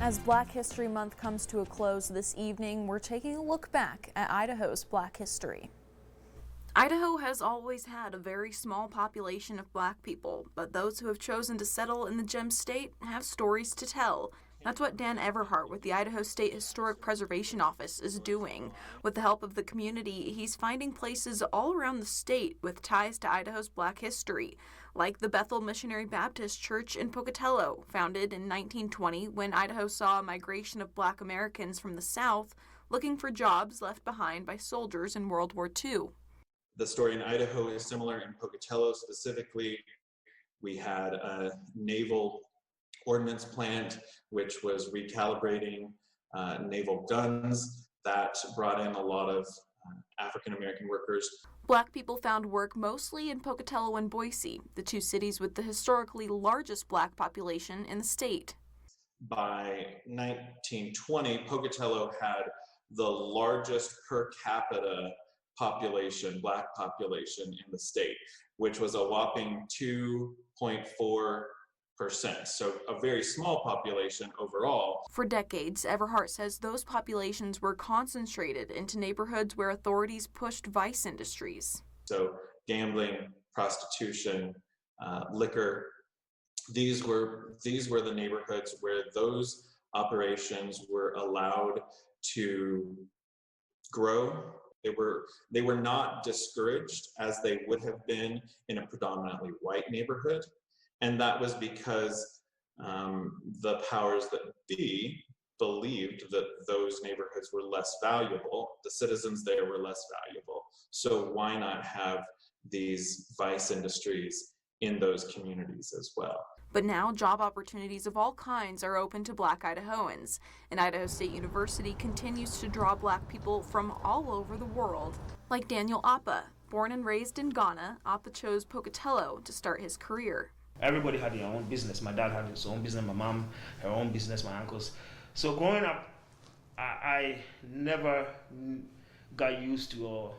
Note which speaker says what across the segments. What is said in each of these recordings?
Speaker 1: As Black History Month comes to a close this evening, we're taking a look back at Idaho's Black history. Idaho has always had a very small population of Black people, but those who have chosen to settle in the Gem State have stories to tell. That's what Dan EVERHART with the Idaho State Historic Preservation Office is doing. With the help of the community, he's finding places all around the state with ties to Idaho's Black history, like the Bethel Missionary Baptist Church in Pocatello, founded in 1920 when Idaho saw a migration of Black Americans from the South looking for jobs left behind by soldiers in World War II.
Speaker 2: The story in Idaho is similar. In Pocatello specifically, we had a naval ordnance plant which was recalibrating naval guns that brought in a lot of African American workers.
Speaker 1: Black people found work mostly in Pocatello and Boise, the two cities with the historically largest Black population in the state.
Speaker 2: By 1920, Pocatello had the largest per capita population, Black population in the state, which was a whopping 2.4%. So a very small population overall.
Speaker 1: For decades, EVERHART says those populations were concentrated into neighborhoods where authorities pushed vice industries.
Speaker 2: So gambling, prostitution, liquor, these were the neighborhoods where those operations were allowed to grow. They were not discouraged as they would have been in a predominantly white neighborhood. And that was because the powers that be believed that those neighborhoods were less valuable. The citizens there were less valuable. So why not have these vice industries in those communities as well?
Speaker 1: But now job opportunities of all kinds are open to Black Idahoans, and Idaho State University continues to draw Black people from all over the world. Like Daniel APPAH. Born and raised in Ghana, APPAH chose Pocatello to start his career.
Speaker 3: Everybody had their own business. My dad had his own business, my mom, her own business, my uncles. So growing up, I never got used to or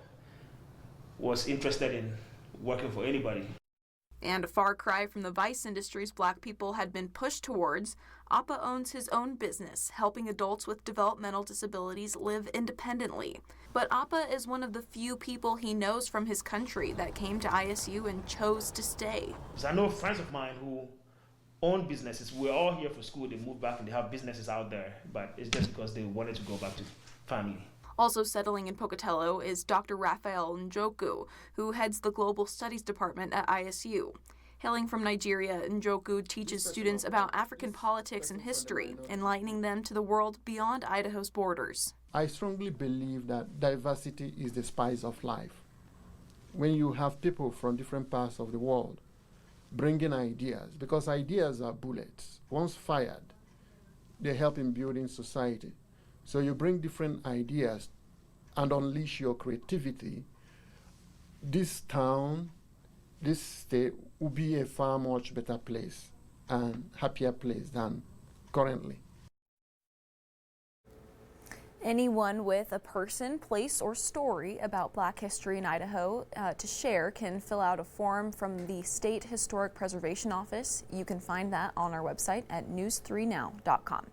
Speaker 3: was interested in working for anybody.
Speaker 1: And a far cry from the vice industries Black people had been pushed towards, APPAH owns his own business, helping adults with developmental disabilities live independently. But APPAH is one of the few people he knows from his country that came to ISU and chose to stay.
Speaker 3: So I know friends of mine who own businesses. We're all here for school. They moved back and they have businesses out there, but it's just because they wanted to go back to family.
Speaker 1: Also settling in Pocatello is Dr. Raphael Njoku, who heads the Global Studies Department at ISU. Hailing from Nigeria, Njoku teaches students about African politics and history, enlightening them to the world beyond Idaho's borders.
Speaker 4: I strongly believe that diversity is the spice of life. When you have people from different parts of the world bringing ideas, because ideas are bullets. Once fired, they help in building society. So you bring different ideas and unleash your creativity. This town, this state will be a far much better place and happier place than currently.
Speaker 1: Anyone with a person, place, or story about Black history in Idaho to share can fill out a form from the State Historic Preservation Office. You can find that on our website at news3now.com.